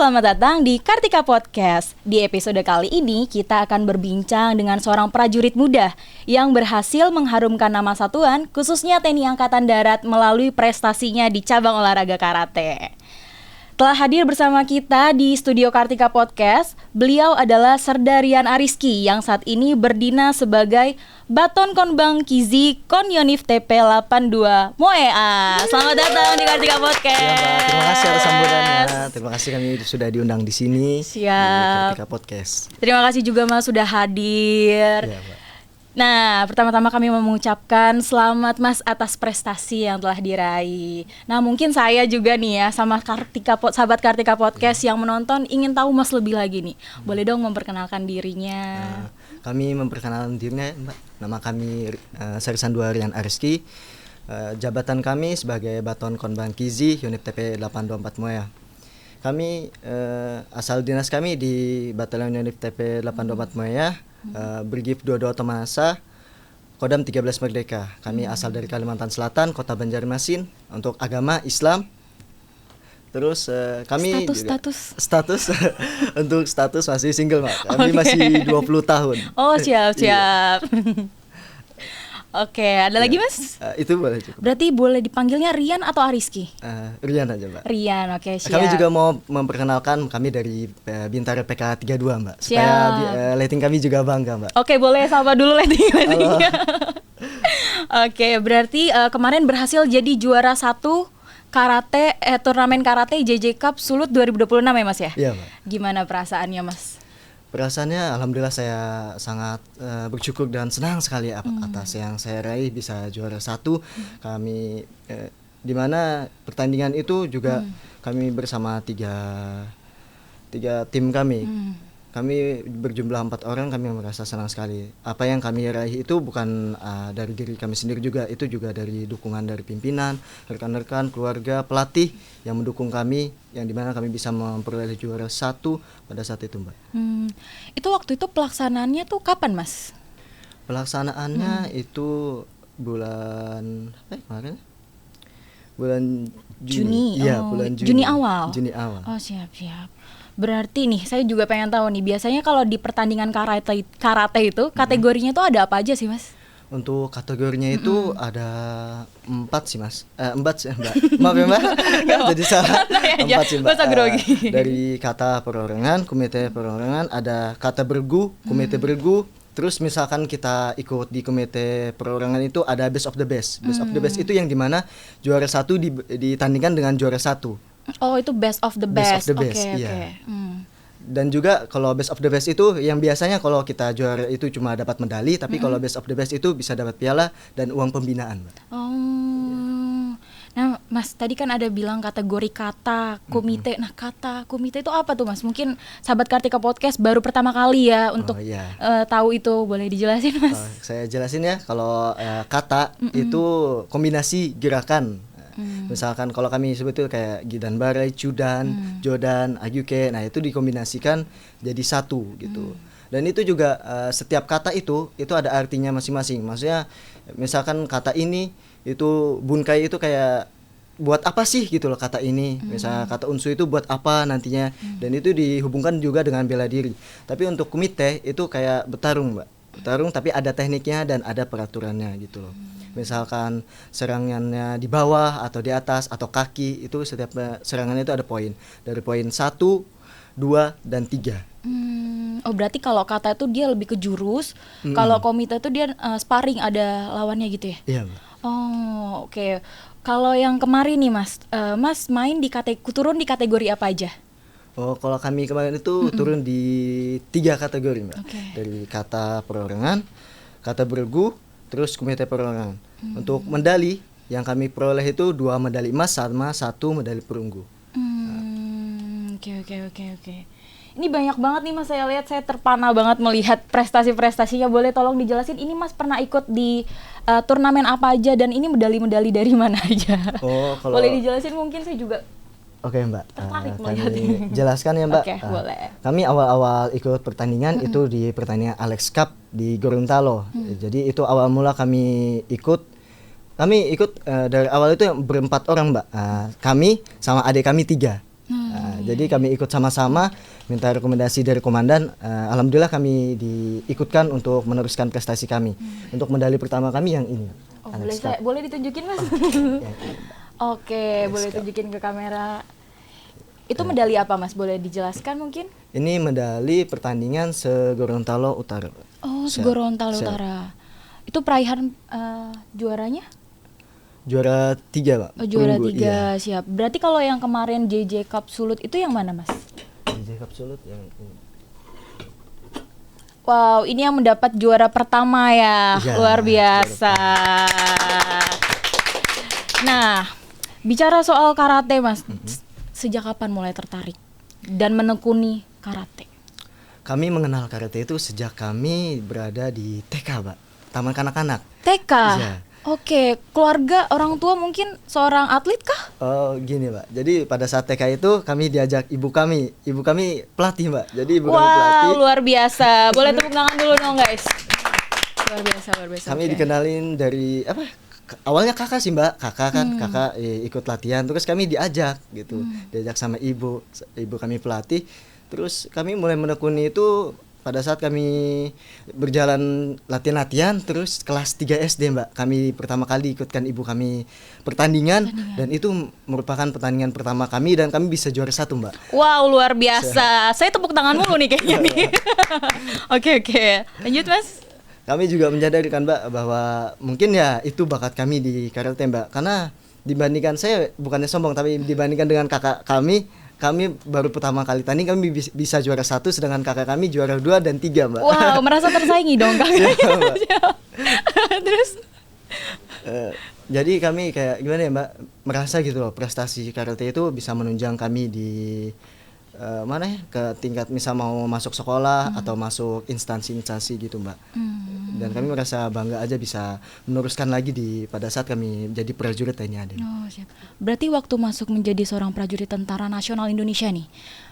selamat datang di Kartika Podcast. Di episode kali ini kita akan berbincang dengan seorang prajurit muda yang berhasil mengharumkan nama satuan, khususnya TNI Angkatan Darat melalui prestasinya di cabang olahraga karate. Telah hadir bersama kita di studio Kartika Podcast, beliau adalah Serdarian Ariski yang saat ini berdinas sebagai Baton Konbang Kizi Konyonif TP 82 Moea. Selamat datang di Kartika Podcast. Ya, Mbak. Terima kasih atas sambutannya. Terima kasih kami sudah diundang di sini. Siap. Di Kartika Podcast. Terima kasih juga Mas sudah hadir. Ya, Mbak. Nah, pertama-tama kami mengucapkan selamat Mas atas prestasi yang telah diraih. Nah, mungkin saya juga nih ya sama sahabat Kartika Podcast yang menonton ingin tahu Mas lebih lagi nih. Boleh dong memperkenalkan dirinya. Kami memperkenalkan dirinya, Mbak. Nama kami Serdarian Ariski. Jabatan kami sebagai Baton Konbang Kizi Unit TP 824 Moea. Kami asal dinas kami di Batalion Unit TP 824 Moea. Brigif 22 Otomanasa, Kodam 13 Merdeka. Kami asal dari Kalimantan Selatan, Kota Banjarmasin. Untuk agama Islam. Terus kami status untuk status masih single, Mbak. Kami masih 20 tahun. Oh, siap. Oke, ada lagi Mas? Itu boleh cukup. Berarti boleh dipanggilnya Rian atau Ariski? Rian aja, Mbak. Rian, oke, siap. Kami juga mau memperkenalkan kami dari Bintara PK32, Mbak. Supaya lighting kami juga bangga, Mbak. Oke, boleh sapa dulu lightingnya. Oke, berarti kemarin berhasil jadi juara 1 karate turnamen karate JJ Cup Sulut 2026 ya Mas ya? Iya, Mbak. Gimana perasaannya Mas? Perasaannya alhamdulillah saya sangat bersyukur dan senang sekali atas yang saya raih bisa juara 1. Kami di mana pertandingan itu juga kami bersama tiga tim kami. Kami berjumlah 4 orang, kami merasa senang sekali. Apa yang kami raih itu bukan dari diri kami sendiri juga, itu juga dari dukungan dari pimpinan, rekan-rekan, keluarga, pelatih yang mendukung kami, yang dimana kami bisa memperoleh juara 1 pada saat itu, Mbak. Itu waktu itu pelaksanaannya tuh kapan, Mas? Pelaksanaannya itu bulan kemarin? Bulan Juni. Iya, bulan Juni. Juni awal. Oh, siap. Berarti nih, saya juga pengen tahu nih, biasanya kalau di pertandingan karate itu kategorinya tuh ada apa aja sih, Mas? Untuk kategorinya itu ada 4 sih, Mas. 4 sih, Mbak. Maaf ya, Mbak. Jadi salah. 4 sih, Mbak. Dari kata perorangan, komite perorangan, ada kata bergu, komite bergu. Terus misalkan kita ikut di komite perorangan itu ada best of the best. Best of the best itu yang dimana juara 1 ditandingkan dengan juara 1. Oh, itu best of the best. Oke. Dan juga kalau best of the best itu yang biasanya kalau kita juara itu cuma dapat medali, tapi kalau best of the best itu bisa dapat piala dan uang pembinaan, Mbak. Oh. Nah, Mas, tadi kan ada bilang kategori kata, komite. Nah, kata, komite itu apa tuh, Mas? Mungkin sahabat Kartika Podcast baru pertama kali ya untuk tahu itu. Boleh dijelasin, Mas? Saya jelasin ya. Kalau kata itu kombinasi gerakan. Misalkan kalau kami sebut itu kayak Gidan Barai, Cudan, Jodan, Agyuke. Nah, itu dikombinasikan jadi satu gitu. Dan itu juga setiap kata itu ada artinya masing-masing. Maksudnya misalkan kata ini itu bunkai itu kayak buat apa sih gitu loh kata ini. Misalnya kata unsu itu buat apa nantinya. Dan itu dihubungkan juga dengan bela diri. Tapi untuk komite itu kayak bertarung, Mbak. Bertarung tapi ada tekniknya dan ada peraturannya gitu loh. Misalkan serangannya di bawah atau di atas atau kaki, itu setiap serangannya itu ada poin. Dari poin 1, 2, dan 3. Oh, berarti kalau kata itu dia lebih ke jurus. Kalau komite itu dia sparring, ada lawannya gitu ya? Iya, Mbak. Oh, oke. Kalau yang kemarin nih Mas, Mas main turun di kategori apa aja? Oh, kalau kami kemarin itu turun di 3 kategori, Mbak. Dari kata perorangan, kata bergu, terus komite perorangan. Untuk medali yang kami peroleh itu 2 medali emas sama 1 medali perunggu. Oke. Ini banyak banget nih Mas, saya lihat, saya terpana banget melihat prestasi-prestasinya. Boleh tolong dijelasin, ini Mas pernah ikut di turnamen apa aja dan ini medali-medali dari mana aja? Oh, kalau boleh dijelasin mungkin saya juga. Oke, Mbak. Kami jelaskan ya, Mbak. Oke, boleh. Kami awal-awal ikut pertandingan itu di pertandingan Alex Cup di Gorontalo. Jadi itu awal mula kami ikut dari awal itu berempat orang, Mbak. Kami sama adik kami 3. Jadi kami ikut sama-sama, minta rekomendasi dari komandan. Alhamdulillah kami diikutkan untuk meneruskan prestasi kami. Untuk medali pertama kami yang ini. Oh, boleh ditunjukin Mas? Oke, boleh tunjukin ke kamera. Itu medali apa Mas? Boleh dijelaskan mungkin? Ini medali pertandingan se-Gorontalo Utara. Oh, se-Gorontalo Utara. Itu peraihan juaranya? Juara 3, Pak. Oh, juara 3, iya. siap. Berarti kalau yang kemarin JJ Cup Sulut itu yang mana, Mas? JJ Cup Sulut yang ini. Wow, ini yang mendapat juara pertama ya. Luar biasa. Nah, bicara soal karate, Mas. Sejak kapan mulai tertarik dan menekuni karate? Kami mengenal karate itu sejak kami berada di TK, Pak. Taman kanak-kanak. TK? Iya. Oke, keluarga orang tua mungkin seorang atlet kah? Oh gini Mbak, jadi pada saat TK itu kami diajak ibu kami pelatih Mbak, jadi ibu kami pelatih. Wow, luar biasa, boleh tepuk tangan dulu dong guys. Luar biasa. Kami dikenalin dari apa? Awalnya kakak sih Mbak, kakak ikut latihan, terus kami diajak gitu, diajak sama ibu kami pelatih, terus kami mulai menekuni itu pada saat kami berjalan latihan, terus kelas 3 SD Mbak, kami pertama kali ikutkan ibu kami pertandingan. Dan itu merupakan pertandingan pertama kami dan kami bisa juara 1 Mbak. Wow, luar biasa. Saya tepuk tangan mulu nih kayaknya nih. Oke. Lanjut Mas. Kami juga menyadari kan Mbak bahwa mungkin ya itu bakat kami di karate Mbak, karena dibandingkan saya, bukannya sombong tapi dibandingkan dengan kakak kami baru pertama kali tanding kami bisa juara 1, sedangkan kakak kami juara 2 dan 3 Mbak. Wow, merasa tersaingi dong kakaknya. Terus jadi kami kayak gimana ya Mbak, merasa gitu loh prestasi karate itu bisa menunjang kami di mana ya, ke tingkat misal mau masuk sekolah atau masuk instansi gitu Mbak. Dan kami merasa bangga aja bisa meneruskan lagi pada saat kami jadi prajurit TNI AD. Oh, siap. Berarti waktu masuk menjadi seorang prajurit Tentara Nasional Indonesia nih,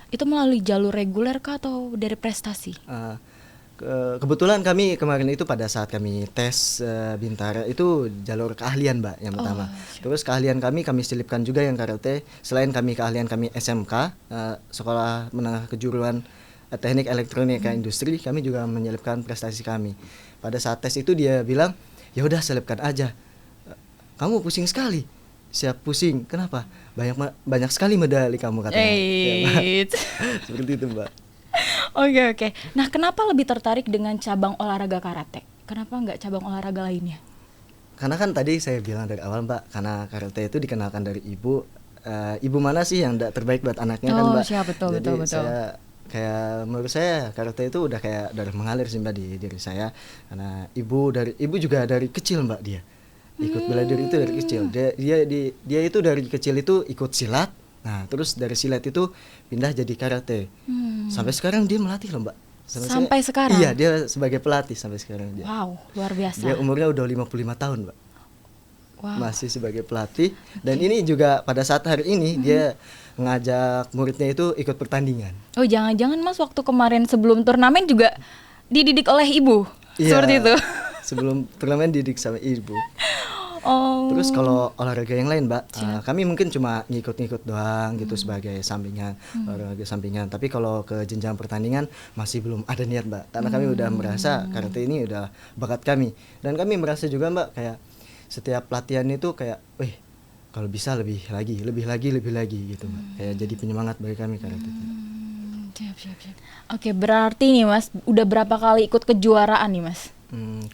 itu melalui jalur reguler kah atau dari prestasi? Kebetulan kami kemarin itu pada saat kami tes Bintara itu jalur keahlian Mbak yang pertama. Terus keahlian kami selipkan juga yang karate. Selain keahlian kami SMK, Sekolah Menengah Kejuruan Teknik Elektronika Industri, kami juga menyelipkan prestasi kami. Pada saat tes itu dia bilang, ya udah selipkan aja. Kamu pusing sekali. Siap pusing. Kenapa? Banyak sekali medali kamu katanya. Ya, seperti itu Mbak. Oke. Nah, kenapa lebih tertarik dengan cabang olahraga karate? Kenapa nggak cabang olahraga lainnya? Karena kan tadi saya bilang dari awal Mbak, karena karate itu dikenalkan dari ibu. Ibu mana sih yang terbaik buat anaknya kan Mbak? Siap, betul. Saya kayak menurut saya karate itu udah kayak darah mengalir sih Mbak di diri saya, karena ibu juga dari kecil Mbak, dia ikut bela diri itu dari kecil. Dia itu dari kecil itu ikut silat. Nah, terus dari silat itu pindah jadi karate. Sampai sekarang dia melatih loh Mbak. Sampai sekarang? Iya, dia sebagai pelatih sampai sekarang dia. Wow, luar biasa. Dia umurnya udah 55 tahun Mbak. Wow. Masih sebagai pelatih. Dan ini juga pada saat hari ini dia ngajak muridnya itu ikut pertandingan. Oh, jangan-jangan Mas waktu kemarin sebelum turnamen juga dididik oleh ibu? Iya, seperti itu? Sebelum turnamen didik sama ibu. Oh. Terus kalau olahraga yang lain Mbak, kami mungkin cuma ngikut-ngikut doang gitu sebagai sampingan, olahraga sampingan. Tapi kalau ke jenjang pertandingan masih belum ada niat Mbak, karena kami udah merasa karate ini udah bakat kami. Dan kami merasa juga Mbak, kayak setiap latihan itu kayak, kalau bisa lebih lagi gitu Mbak. Kayak jadi penyemangat bagi kami karate. Siap. Oke, berarti nih Mas, udah berapa kali ikut kejuaraan nih Mas?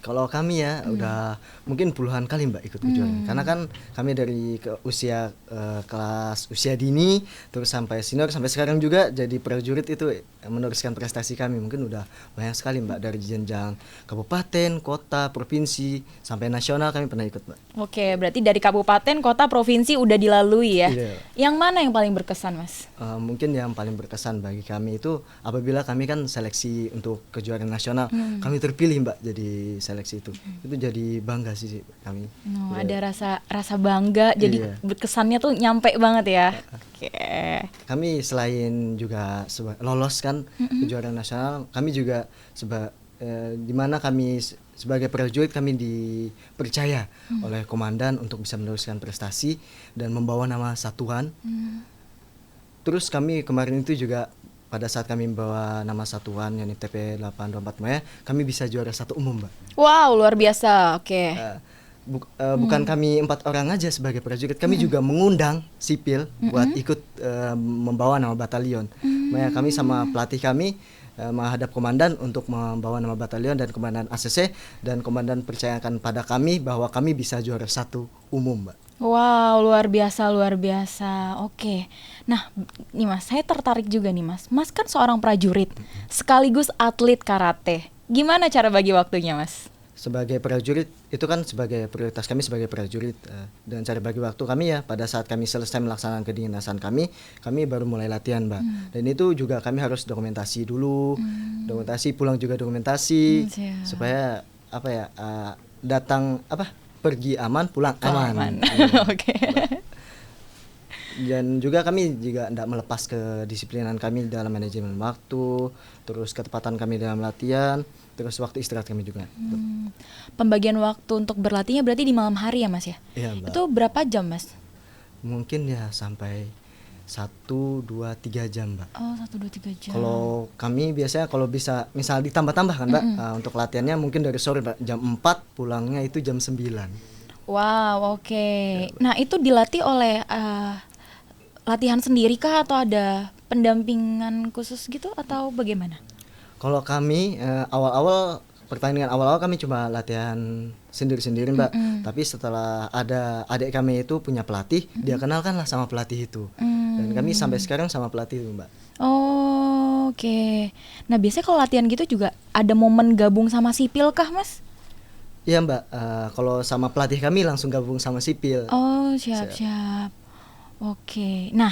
Kalau kami ya udah mungkin puluhan kali Mbak ikut kejuaraan. Karena kan kami dari kelas usia dini terus sampai senior, sampai sekarang juga jadi prajurit itu meneruskan prestasi kami. Mungkin udah banyak sekali Mbak, dari jenjang kabupaten, kota, provinsi sampai nasional kami pernah ikut Mbak. Oke, berarti dari kabupaten, kota, provinsi udah dilalui ya. Iya. Yang mana yang paling berkesan Mas? Mungkin yang paling berkesan bagi kami itu apabila kami kan seleksi untuk kejuaraan nasional, kami terpilih Mbak jadi seleksi itu jadi bangga sih kami. Ada rasa bangga, jadi kesannya tuh nyampe banget ya. Oke. Kami selain juga lolos kan kejuaraan nasional, kami juga di mana kami sebagai prajurit kami dipercaya oleh komandan untuk bisa meneruskan prestasi dan membawa nama satuan Terus kami kemarin itu juga pada saat kami membawa nama satuan yang TP 824 Maya, kami bisa juara 1 umum, Mbak. Wow, luar biasa. Oke. Bukan kami 4 orang aja sebagai prajurit, kami juga mengundang sipil buat ikut membawa nama batalion. Makanya kami sama pelatih kami menghadap komandan untuk membawa nama batalion, dan komandan ACC dan komandan percayakan pada kami bahwa kami bisa juara 1 umum, Mbak. Wow, luar biasa, luar biasa. Oke. Nah, nih Mas, saya tertarik juga nih Mas. Mas kan seorang prajurit sekaligus atlet karate. Gimana cara bagi waktunya, Mas? Sebagai prajurit itu kan sebagai prioritas kami sebagai prajurit, dengan cara bagi waktu kami ya pada saat kami selesai melaksanakan kedinasan kami baru mulai latihan, Mbak. Dan itu juga kami harus dokumentasi dulu, dokumentasi pulang juga dokumentasi, supaya apa ya, datang pergi aman pulang aman. Oke. Dan juga kami juga tidak melepas kedisiplinan kami dalam manajemen waktu, terus ketepatan kami dalam latihan, terus waktu istirahat kami juga. Pembagian waktu untuk berlatihnya berarti di malam hari ya, Mas ya? Iya, Mbak. Itu berapa jam, Mas? Mungkin ya sampai 1, 2, 3 jam, Mbak. Oh, 1, 2, 3 jam. Kalau kami biasanya kalau bisa misal ditambah-tambah kan, Mbak, untuk latihannya mungkin dari sore, Mbak, jam 4, pulangnya itu jam 9. Wow, oke. Nah, itu dilatih oleh latihan sendiri kah atau ada pendampingan khusus gitu atau bagaimana? Kalau kami pertandingan awal-awal kami cuma latihan sendiri-sendiri, Mbak. Tapi setelah ada adik kami itu punya pelatih, dia kenalkanlah sama pelatih itu. Dan kami sampai sekarang sama pelatih itu, Mbak. Oh, oke. Nah, biasanya kalau latihan gitu juga ada momen gabung sama sipil kah, Mas? Iya, Mbak. Kalau sama pelatih kami langsung gabung sama sipil. Oh, siap. Oke. Nah,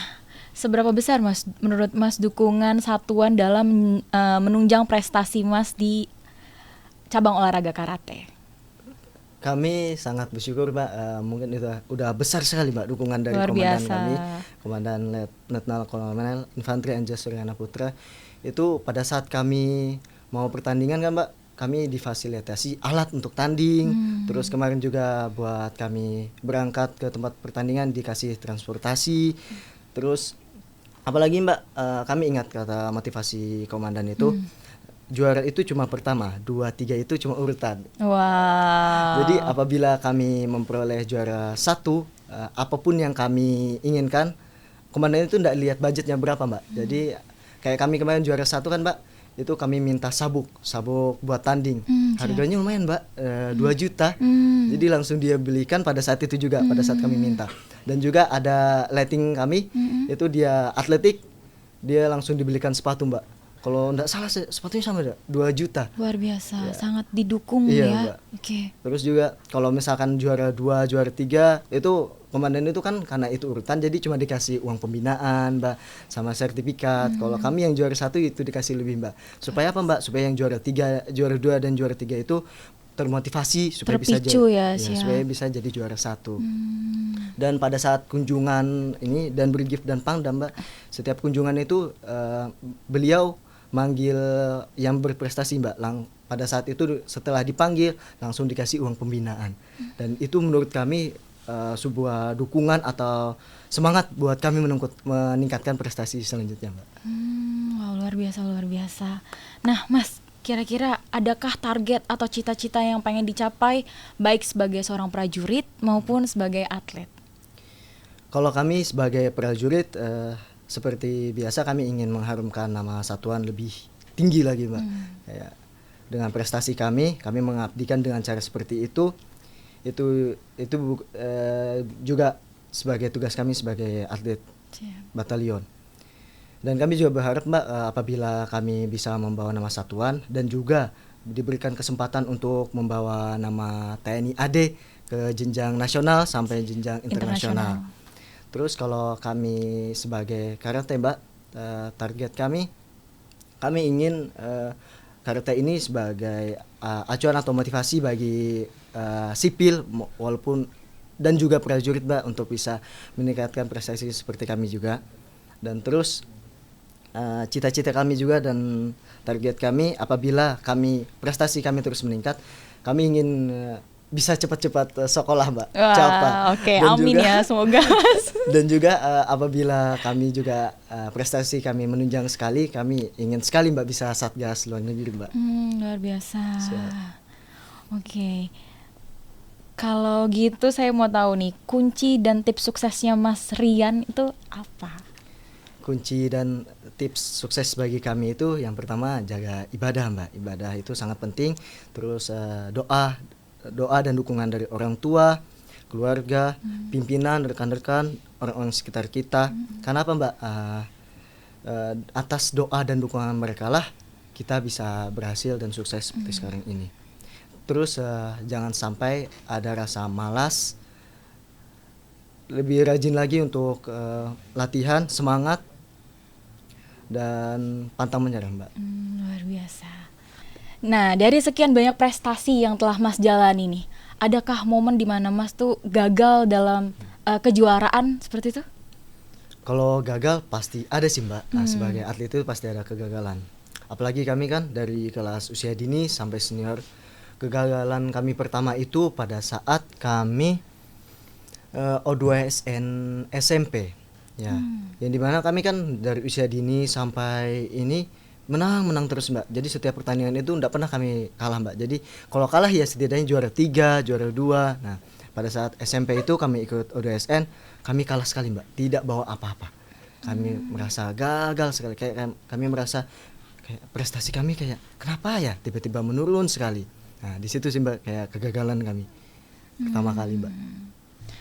seberapa besar, Mas, menurut Mas dukungan satuan dalam menunjang prestasi Mas di cabang olahraga karate? Kami sangat bersyukur, Mbak. Mungkin itu udah besar sekali, Mbak, dukungan dari Luar komandan biasa. kami, Komandan Letnan Kolonel Infanteri Anjas Suryana Putra. Itu pada saat kami mau pertandingan kan, Mbak, kami difasilitasi alat untuk tanding. Terus kemarin juga buat kami berangkat ke tempat pertandingan dikasih transportasi. Terus apalagi, Mbak, kami ingat kata motivasi komandan itu, juara itu cuma pertama, 2, 3 itu cuma urutan. Wow. Jadi apabila kami memperoleh juara 1, apapun yang kami inginkan, komandan itu tidak lihat budgetnya berapa, Mbak. Jadi kayak kami kemarin juara 1 kan, Mbak, itu kami minta sabuk buat tanding. Harganya lumayan, Mbak, 2 juta. Jadi langsung dia belikan pada saat itu juga, pada saat kami minta. Dan juga ada lighting kami, itu dia atletik, dia langsung dibelikan sepatu, Mbak. Kalau enggak salah sepatunya sama 2 juta. Luar biasa, sangat didukung Iya, ya. Mbak. Oke. Terus juga kalau misalkan juara 2, juara 3 itu komandan itu kan karena itu urutan jadi cuma dikasih uang pembinaan, Mbak, sama sertifikat. Kalau kami yang juara 1 itu dikasih lebih, Mbak. Supaya apa, Mbak? Supaya yang juara 3, juara 2 dan juara 3 itu termotivasi supaya Terpicu supaya bisa jadi juara 1. Dan pada saat kunjungan ini dan beri gift dan pangdam, Mbak, setiap kunjungan itu beliau manggil yang berprestasi, Mbak. Pada saat itu setelah dipanggil langsung dikasih uang pembinaan. Dan itu menurut kami sebuah dukungan atau semangat buat kami meningkatkan prestasi selanjutnya, Mbak. Wow, luar biasa. Nah, Mas, kira-kira adakah target atau cita-cita yang pengen dicapai baik sebagai seorang prajurit maupun sebagai atlet? Kalau kami sebagai prajurit, seperti biasa kami ingin mengharumkan nama satuan lebih tinggi lagi, Mbak. Kayak dengan prestasi kami mengabdikan dengan cara seperti itu juga sebagai tugas kami sebagai atlet batalion. Dan kami juga berharap, Mbak, apabila kami bisa membawa nama satuan dan juga diberikan kesempatan untuk membawa nama TNI AD ke jenjang nasional sampai jenjang internasional. Terus kalau kami sebagai karate, Mbak, target kami ingin karate ini sebagai acuan atau motivasi bagi sipil walaupun dan juga prajurit, Mbak, untuk bisa meningkatkan prestasi seperti kami juga. Dan terus cita-cita kami juga dan target kami apabila prestasi kami terus meningkat, kami ingin bisa cepat-cepat sekolah Mbak. Wah, Cepat. oke, Dan amin juga- ya semoga. Dan juga apabila kami juga prestasi kami menunjang sekali, kami ingin sekali Mbak bisa Satgas luar negeri Mbak. Luar biasa. Siap. Oke. Kalau gitu saya mau tahu nih, kunci dan tips suksesnya Mas Rian itu apa? Kunci dan tips sukses bagi kami itu yang pertama jaga ibadah Mbak. Ibadah itu sangat penting. Terus doa dan dukungan dari orang tua, keluarga, pimpinan, rekan-rekan, orang-orang sekitar kita. Karena apa Mbak? Atas doa dan dukungan mereka lah kita bisa berhasil dan sukses seperti sekarang ini. Terus jangan sampai ada rasa malas, lebih rajin lagi untuk latihan, semangat, dan pantang menyerah Mbak. Luar biasa. Nah, dari sekian banyak prestasi yang telah Mas jalani nih, adakah momen di mana Mas tuh gagal dalam kejuaraan seperti itu? Kalau gagal pasti ada sih Mbak. Sebagai atlet itu pasti ada kegagalan. Apalagi kami kan dari kelas usia dini sampai senior. Kegagalan kami pertama itu pada saat kami O2SN SMP. Ya. Yang dimana kami kan dari usia dini sampai ini menang terus Mbak. Jadi setiap pertandingan itu tidak pernah kami kalah Mbak. Jadi kalau kalah ya setidaknya juara 3, juara 2. Nah pada saat SMP itu kami ikut O2SN, kami kalah sekali Mbak. Tidak bawa apa-apa. Kami merasa gagal sekali. Kayak kami merasa kayak prestasi kami kayak kenapa ya tiba-tiba menurun sekali. Nah di situ sih Mbak kayak kegagalan kami pertama kali Mbak.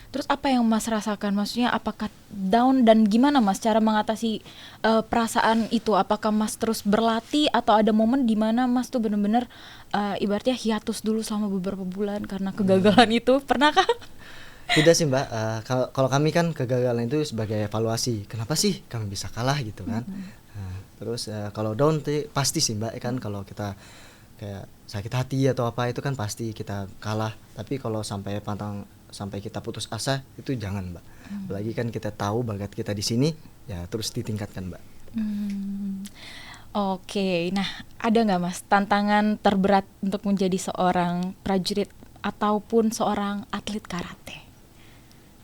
Terus apa yang Mas rasakan? Maksudnya apakah down dan gimana Mas cara mengatasi perasaan itu? Apakah Mas terus berlatih atau ada momen di mana Mas tuh benar-benar ibaratnya hiatus dulu selama beberapa bulan karena kegagalan itu? Pernahkah? Tidak sih Mbak, kalau kami kan kegagalan itu sebagai evaluasi. Kenapa sih kami bisa kalah gitu kan? Nah, terus kalau down pasti sih Mbak kan kalau kita kayak sakit hati atau apa itu kan pasti kita kalah. Tapi kalau sampai kita putus asa itu jangan Mbak. Apalagi kan kita tahu bakat kita di sini ya terus ditingkatkan Mbak. Oke, nah ada nggak Mas tantangan terberat untuk menjadi seorang prajurit ataupun seorang atlet karate?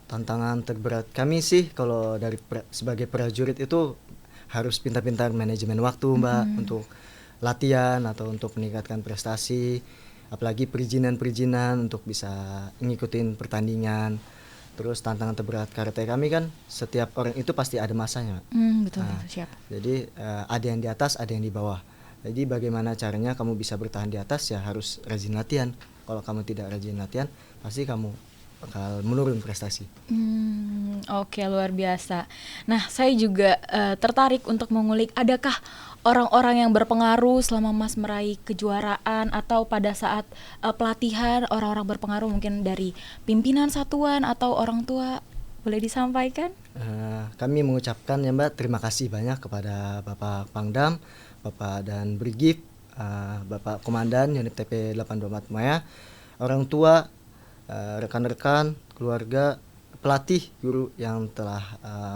Tantangan terberat kami sih kalau dari sebagai prajurit itu harus pintar-pintar manajemen waktu Mbak untuk latihan atau untuk meningkatkan prestasi, apalagi perizinan untuk bisa ngikutin pertandingan. Terus tantangan terberat karate kami kan setiap orang itu pasti ada masanya. Betul, siap. Jadi ada yang di atas, ada yang di bawah. Jadi bagaimana caranya kamu bisa bertahan di atas ya harus rajin latihan. Kalau kamu tidak rajin latihan, pasti kamu bakal menurun prestasi. Oke, luar biasa. Nah, saya juga tertarik untuk mengulik adakah orang-orang yang berpengaruh selama Mas meraih kejuaraan atau pada saat pelatihan, orang-orang berpengaruh mungkin dari pimpinan satuan atau orang tua, boleh disampaikan? Kami mengucapkan ya Mbak terima kasih banyak kepada Bapak Pangdam, Bapak dan Brigif, Bapak Komandan Unit TP 824 Maya, orang tua, rekan-rekan, keluarga, pelatih, guru yang telah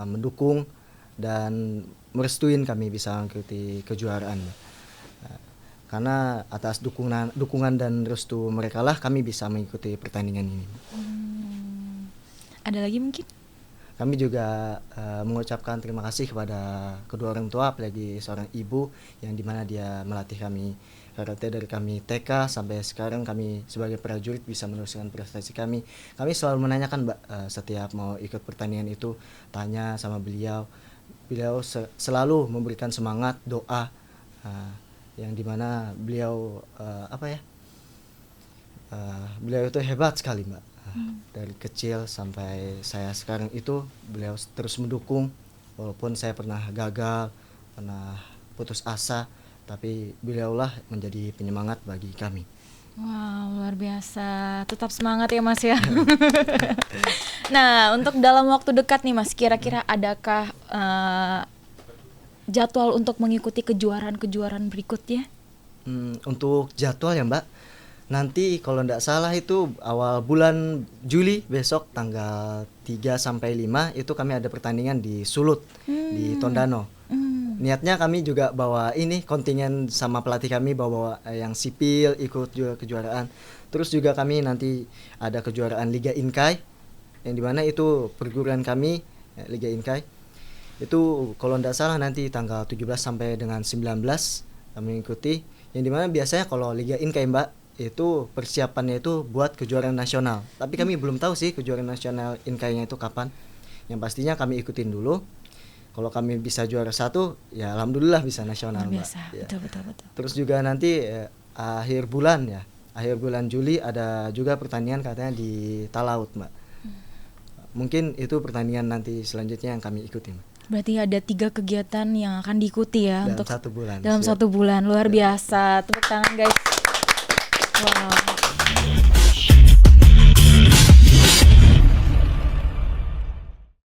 mendukung dan merestuin kami bisa mengikuti kejuaraan. Karena atas dukungan dan restu mereka lah kami bisa mengikuti pertandingan ini. Ada lagi mungkin? Kami juga mengucapkan terima kasih kepada kedua orang tua, apalagi seorang ibu yang dimana dia melatih kami karate dari kami TK sampai sekarang kami sebagai prajurit bisa meneruskan prestasi kami. Kami selalu menanyakan Mbak setiap mau ikut pertandingan itu tanya sama beliau. Beliau selalu memberikan semangat, doa yang dimana beliau beliau itu hebat sekali Mbak. Dari kecil sampai saya sekarang itu beliau terus mendukung walaupun saya pernah gagal, pernah putus asa, tapi beliaulah menjadi penyemangat bagi kami. Wow, luar biasa. Tetap semangat ya Mas ya. Nah, untuk dalam waktu dekat nih Mas, kira-kira adakah jadwal untuk mengikuti kejuaraan-kejuaraan berikutnya? Untuk jadwal ya Mbak, nanti kalau tidak salah itu awal bulan Juli besok tanggal 3 sampai 5 itu kami ada pertandingan di Sulut di Tondano. Niatnya kami juga bawa ini kontingen sama pelatih kami bawa yang sipil ikut juga kejuaraan. Terus juga kami nanti ada kejuaraan Liga Inkai yang dimana itu perguruan kami Liga Inkai. Itu kalau tidak salah nanti tanggal 17 sampai dengan 19 kami ikuti. Yang dimana biasanya kalau Liga Inkai Mbak itu persiapannya itu buat kejuaraan nasional. Tapi kami belum tahu sih kejuaraan nasional Inkainya itu kapan. Yang pastinya kami ikutin dulu. Kalau kami bisa juara 1, ya alhamdulillah bisa nasional, Luar biasa. Mbak. Ya. Betul. Terus juga nanti akhir bulan Juli ada juga pertandingan katanya di Talaut, Mbak. Mungkin itu pertandingan nanti selanjutnya yang kami ikuti, Mbak. Berarti ada 3 kegiatan yang akan diikuti ya Dalam untuk 1 bulan. dalam 1 bulan. Luar biasa. Tepuk tangan guys. Wow.